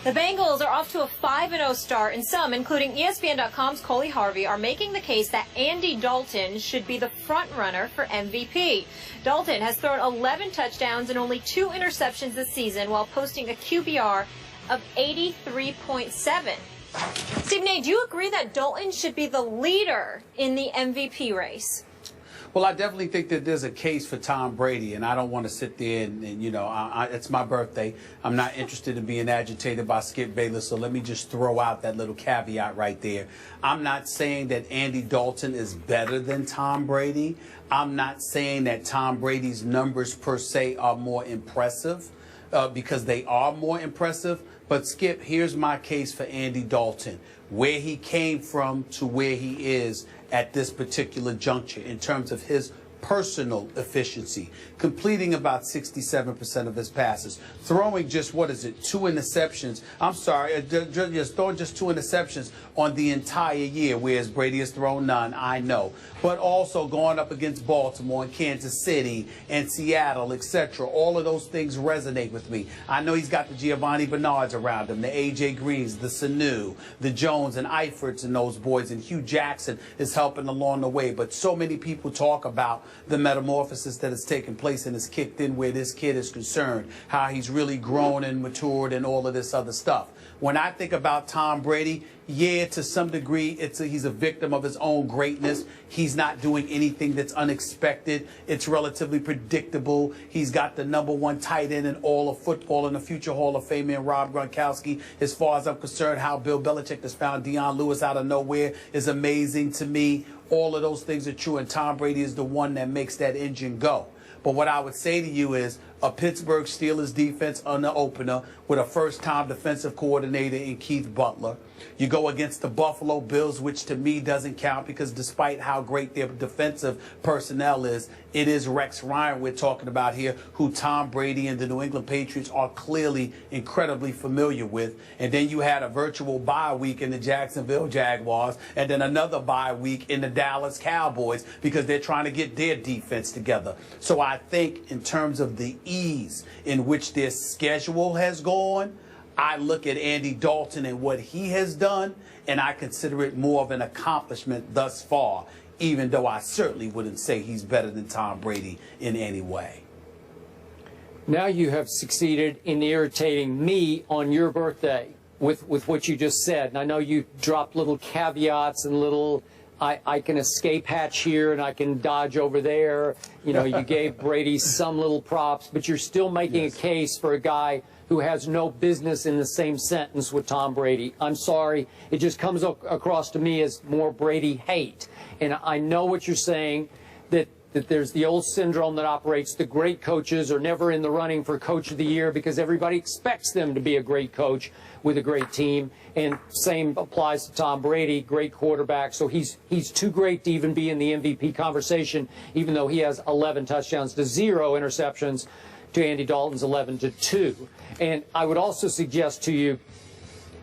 The Bengals are off to a 5-0 start, and some, including ESPN.com's Coley Harvey, are making the case that Andy Dalton should be the front-runner for MVP. Dalton has thrown 11 touchdowns and only 2 interceptions this season while posting a QBR of 83.7. Stephen A., do you agree that Dalton should be the leader in the MVP race? Well, I definitely think that there's a case for Tom Brady, and I don't want to sit there and you know, it's my birthday. I'm not interested in being agitated by Skip Bayless, so let me just throw out that little caveat right there. I'm not saying that Andy Dalton is better than Tom Brady. I'm not saying that Tom Brady's numbers per se are more impressive, because they are more impressive. But, Skip, here's my case for Andy Dalton, where he came from to where he is at this particular juncture in terms of his personal efficiency, completing about 67% of his passes, throwing just, 2 interceptions. I'm sorry, just throwing just 2 interceptions on the entire year, whereas Brady has thrown none, I know. But also going up against Baltimore and Kansas City and Seattle, etc. All of those things resonate with me. I know he's got the Giovanni Bernards around him, the A.J. Greens, the Sanu, the Jones and Eiferts and those boys, and Hugh Jackson is helping along the way. But so many people talk about the metamorphosis that has taken place and has kicked in where this kid is concerned, how he's really grown and matured and all of this other stuff. When I think about Tom Brady, yeah, to some degree, he's a victim of his own greatness. He's not doing anything that's unexpected. It's relatively predictable. He's got the #1 tight end in all of football and a future Hall of Famer in Rob Gronkowski. As far as I'm concerned, how Bill Belichick has found Deion Lewis out of nowhere is amazing to me. All of those things are true, and Tom Brady is the one that makes that engine go. But what I would say to you is a Pittsburgh Steelers defense on the opener with a first-time defensive coordinator in Keith Butler. You go against the Buffalo Bills, which to me doesn't count because despite how great their defensive personnel is, it is Rex Ryan we're talking about here, who Tom Brady and the New England Patriots are clearly incredibly familiar with. And then you had a virtual bye week in the Jacksonville Jaguars and then another bye week in the Dallas Cowboys because they're trying to get their defense together. So I think in terms of the ease in which their schedule has gone, I look at Andy Dalton and what he has done, and I consider it more of an accomplishment thus far, even though I certainly wouldn't say he's better than Tom Brady in any way. Now you have succeeded in irritating me on your birthday with what you just said. And I know you dropped little caveats and little I can escape hatch here and I can dodge over there. You know, you gave Brady some little props, but you're still making a case for a guy who has no business in the same sentence with Tom Brady. I'm sorry. It just comes across to me as more Brady hate. And I know what you're saying, that there's the old syndrome that operates. The great coaches are never in the running for Coach of the Year because everybody expects them to be a great coach with a great team. And same applies to Tom Brady, great quarterback. So he's too great to even be in the MVP conversation, even though he has 11 touchdowns to 0 interceptions to Andy Dalton's 11 to 2. And I would also suggest to you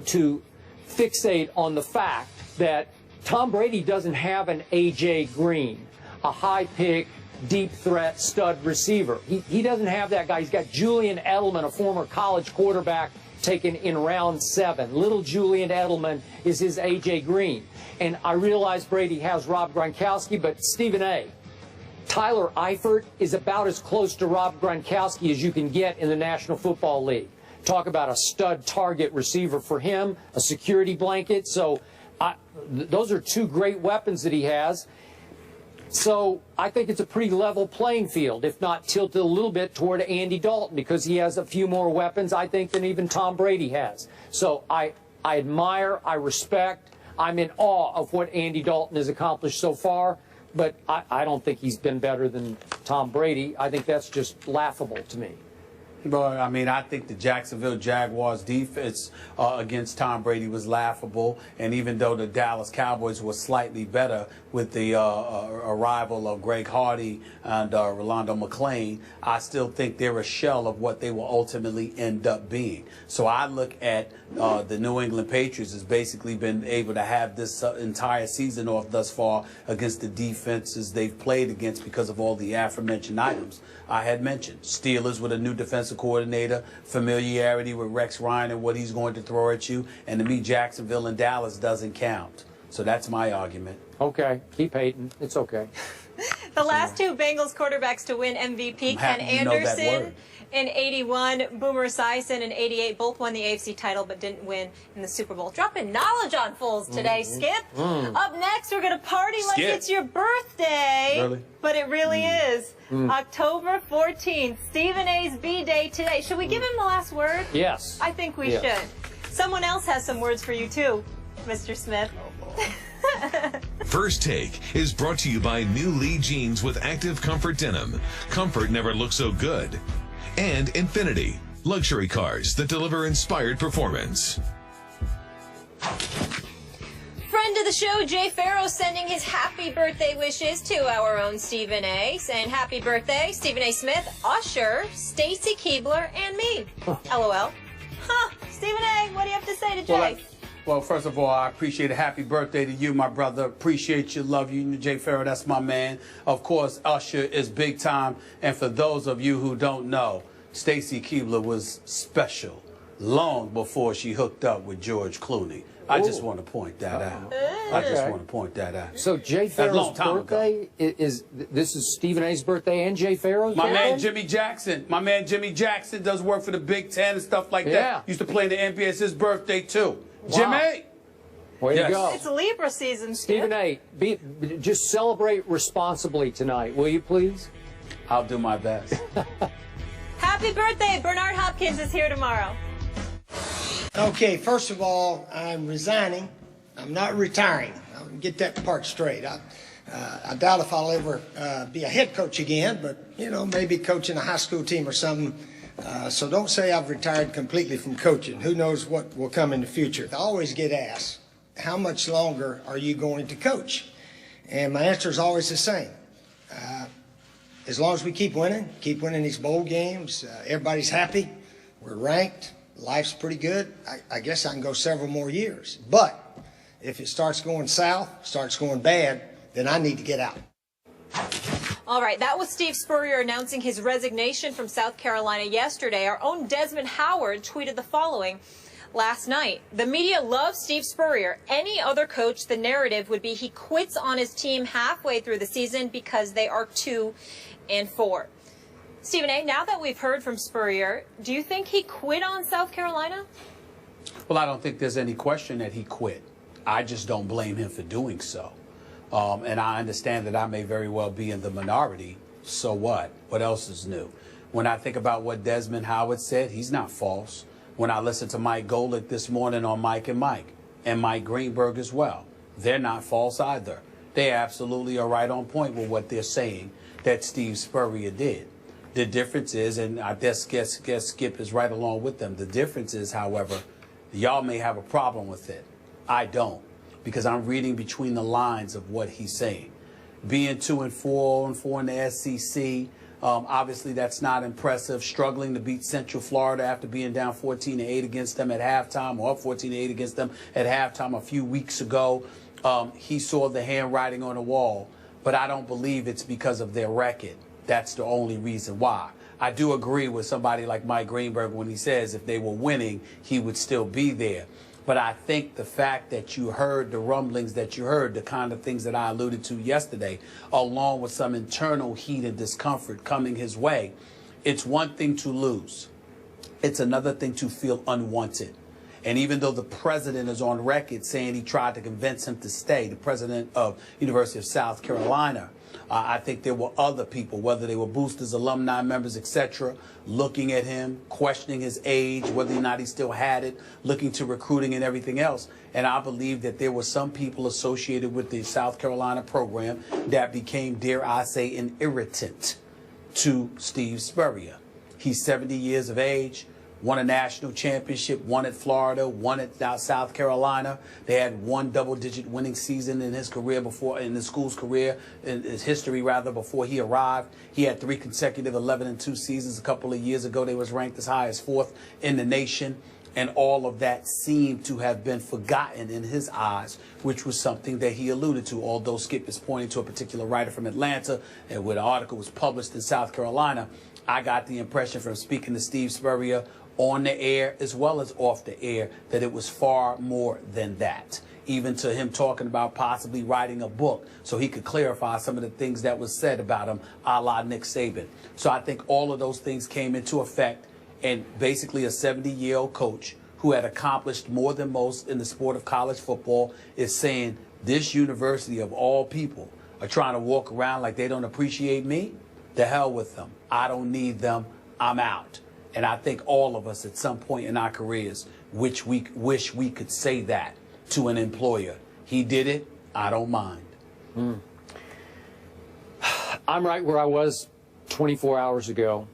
to fixate on the fact that Tom Brady doesn't have an A.J. Green, a high-pick, deep-threat stud receiver. He doesn't have that guy. He's got Julian Edelman, a former college quarterback, taken in round 7. Little Julian Edelman is his A.J. Green. And I realize Brady has Rob Gronkowski, but Stephen A., Tyler Eifert is about as close to Rob Gronkowski as you can get in the National Football League. Talk about a stud target receiver for him, a security blanket. So those are 2 great weapons that he has. So I think it's a pretty level playing field, if not tilted a little bit toward Andy Dalton, because he has a few more weapons, I think, than even Tom Brady has. So I admire, I respect, I'm in awe of what Andy Dalton has accomplished so far, but I don't think he's been better than Tom Brady. I think that's just laughable to me. Well, I mean, I think the Jacksonville Jaguars defense against Tom Brady was laughable. And even though the Dallas Cowboys were slightly better with the arrival of Greg Hardy and Rolando McClain, I still think they're a shell of what they will ultimately end up being. So I look at the New England Patriots as basically been able to have this entire season off thus far against the defenses they've played against because of all the aforementioned items I had mentioned. Steelers with a new defensive coordinator, familiarity with Rex Ryan and what he's going to throw at you, and to me, Jacksonville and Dallas doesn't count. So that's my argument. Okay, keep hating. It's okay. The last two Bengals quarterbacks to win MVP, Ken Anderson in 81, Boomer Esiason in 88, both won the AFC title but didn't win in the Super Bowl. Dropping knowledge on fools today, Skip. Up next, we're going to party like it's your birthday. Really? But it really is. October 14th, Stephen A's B-Day today. Should we give him the last word? Yes. I think we should. Someone else has some words for you, too, Mr. Smith. First Take is brought to you by New Lee Jeans with Active Comfort Denim. Comfort never looks so good. And Infinity, luxury cars that deliver inspired performance. Friend of the show, Jay Farrow, sending his happy birthday wishes to our own Stephen A. Saying happy birthday, Stephen A. Smith, Usher, Stacy Keebler, and me. LOL. Stephen A., what do you have to say to Jay? Well, first of all, I appreciate it. Happy birthday to you, my brother. Appreciate you, love you. Jay Farrow, that's my man. Of course, Usher is big time. And for those of you who don't know, Stacy Keebler was special long before she hooked up with George Clooney. I just want to point that out. I just want to point that out. So Jay Farrow's birthday is Stephen A's birthday and Jay Farrow's birthday? My man Jimmy Jackson. My man Jimmy Jackson does work for the Big Ten and stuff like that. Used to play in the NBA. It's his birthday too. Wow. Jimmy! Way to go. It's Libra season, Stephen A., just celebrate responsibly tonight, will you please? I'll do my best. Happy birthday. Bernard Hopkins is here tomorrow. Okay, first of all, I'm resigning. I'm not retiring. I'll get that part straight. I doubt if I'll ever be a head coach again, but, you know, maybe coaching a high school team or something. So don't say I've retired completely from coaching. Who knows what will come in the future. I always get asked, how much longer are you going to coach? And my answer is always the same. As long as we keep winning these bowl games, everybody's happy, we're ranked, life's pretty good, I guess I can go several more years. But if it starts going south, starts going bad, then I need to get out. All right, that was Steve Spurrier announcing his resignation from South Carolina yesterday. Our own Desmond Howard tweeted the following last night. The media loves Steve Spurrier. Any other coach, the narrative would be he quits on his team halfway through the season because they are 2-4. Stephen A., now that we've heard from Spurrier, do you think he quit on South Carolina? Well, I don't think there's any question that he quit. I just don't blame him for doing so. And I understand that I may very well be in the minority. So what? What else is new? When I think about what Desmond Howard said, he's not false. When I listened to Mike Golick this morning on Mike and Mike, and Mike Greenberg as well, they're not false either. They absolutely are right on point with what they're saying that Steve Spurrier did. The difference is, and I guess Skip is right along with them, the difference is, however, y'all may have a problem with it. I don't. Because I'm reading between the lines of what he's saying. Being 2-4 in the SEC, obviously that's not impressive. Struggling to beat Central Florida after being down 14-8 against them at halftime, or up 14-8 against them at halftime a few weeks ago. He saw the handwriting on the wall, but I don't believe it's because of their record. That's the only reason why. I do agree with somebody like Mike Greenberg when he says if they were winning, he would still be there. But I think the fact that you heard the rumblings that you heard, the kind of things that I alluded to yesterday, along with some internal heat and discomfort coming his way, it's one thing to lose. It's another thing to feel unwanted. And even though the president is on record saying he tried to convince him to stay, the president of University of South Carolina, I think there were other people, whether they were boosters, alumni members, etc., looking at him, questioning his age, whether or not he still had it, looking to recruiting and everything else. And I believe that there were some people associated with the South Carolina program that became, dare I say, an irritant to Steve Spurrier. He's 70 years of age. won a national championship, one at Florida, one at South Carolina. They had one double-digit winning season in his career before, in the school's career, in his history rather, before he arrived. He had 3 consecutive 11-2 seasons. A couple of years ago, they was ranked as high as 4th in the nation. And all of that seemed to have been forgotten in his eyes, which was something that he alluded to, although Skip is pointing to a particular writer from Atlanta, and where the article was published in South Carolina. I got the impression from speaking to Steve Spurrier on the air as well as off the air that it was far more than that. Even to him talking about possibly writing a book so he could clarify some of the things that was said about him, a la Nick Saban. So I think all of those things came into effect. And basically a 70-year-old coach who had accomplished more than most in the sport of college football is saying this university of all people are trying to walk around like they don't appreciate me. The hell with them. I don't need them. I'm out. And I think all of us at some point in our careers wish we could say that to an employer. He did it. I don't mind. I'm right where I was 24 hours ago.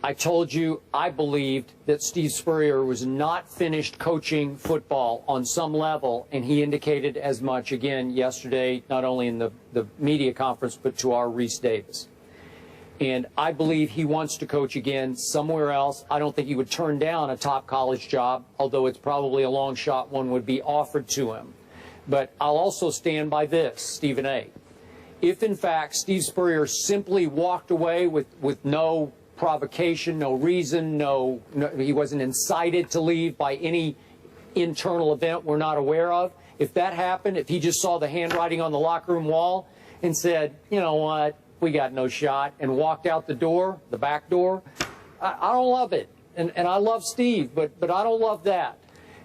I told you I believed that Steve Spurrier was not finished coaching football on some level, and he indicated as much again yesterday, not only in the media conference, but to our Reese Davis. And I believe he wants to coach again somewhere else. I don't think he would turn down a top college job, although it's probably a long shot one would be offered to him. But I'll also stand by this, Stephen A. If, in fact, Steve Spurrier simply walked away with no provocation, no reason, he wasn't incited to leave by any internal event we're not aware of. If that happened, if he just saw the handwriting on the locker room wall and said, you know what, we got no shot, and walked out the door, the back door, I don't love it. And I love Steve, but I don't love that.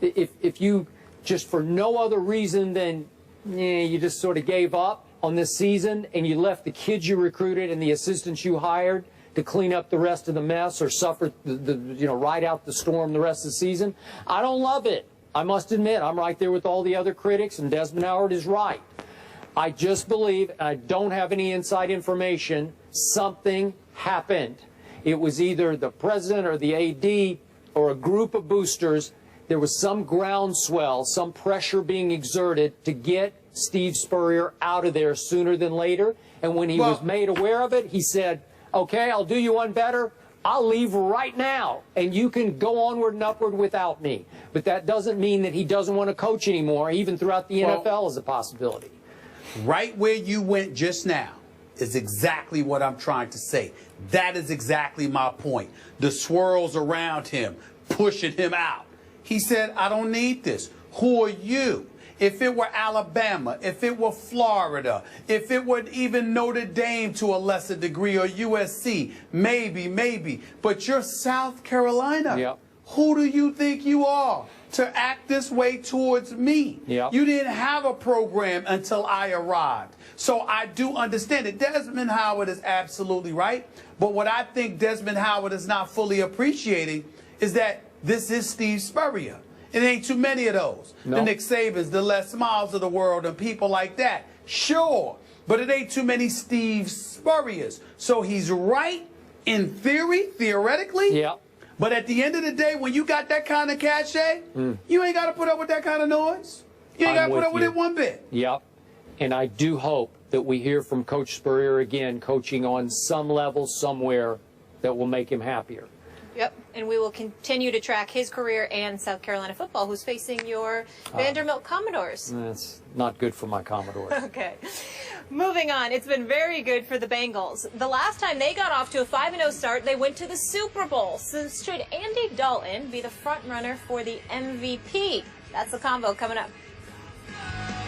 If you just for no other reason than you just sort of gave up on this season and you left the kids you recruited and the assistants you hired to clean up the rest of the mess or suffer ride out the storm the rest of the season, I don't love it. I must admit, I'm right there with all the other critics, and Desmond Howard is right. I just believe, and I don't have any inside information, something happened. It was either the president or the AD or a group of boosters. There was some groundswell, some pressure being exerted to get Steve Spurrier out of there sooner than later. And when he was made aware of it, he said, okay, I'll do you one better. I'll leave right now, and you can go onward and upward without me. But that doesn't mean that he doesn't want to coach anymore, even throughout the NFL is a possibility. Right where you went just now is exactly what I'm trying to say. That is exactly my point. The swirls around him, pushing him out. He said, I don't need this. Who are you? If it were Alabama, if it were Florida, if it were even Notre Dame to a lesser degree, or USC, maybe. But you're South Carolina. Yep. Who do you think you are to act this way towards me? Yep. You didn't have a program until I arrived. So I do understand it. Desmond Howard is absolutely right. But what I think Desmond Howard is not fully appreciating is that this is Steve Spurrier. It ain't too many of those. No. The Nick Sabans, the Les Miles of the world, and people like that. Sure. But it ain't too many Steve Spurriers. So he's right in theory, theoretically. Yeah. But at the end of the day, when you got that kind of cachet, you ain't got to put up with that kind of noise. You ain't got to put up with it one bit. Yep. And I do hope that we hear from Coach Spurrier again, coaching on some level somewhere that will make him happier. Yep, and we will continue to track his career and South Carolina football, who's facing your Vanderbilt Commodores. That's not good for my Commodores. Okay. Moving on, it's been very good for the Bengals. The last time they got off to a 5-0 start, they went to the Super Bowl. So should Andy Dalton be the front runner for the MVP? That's the combo coming up.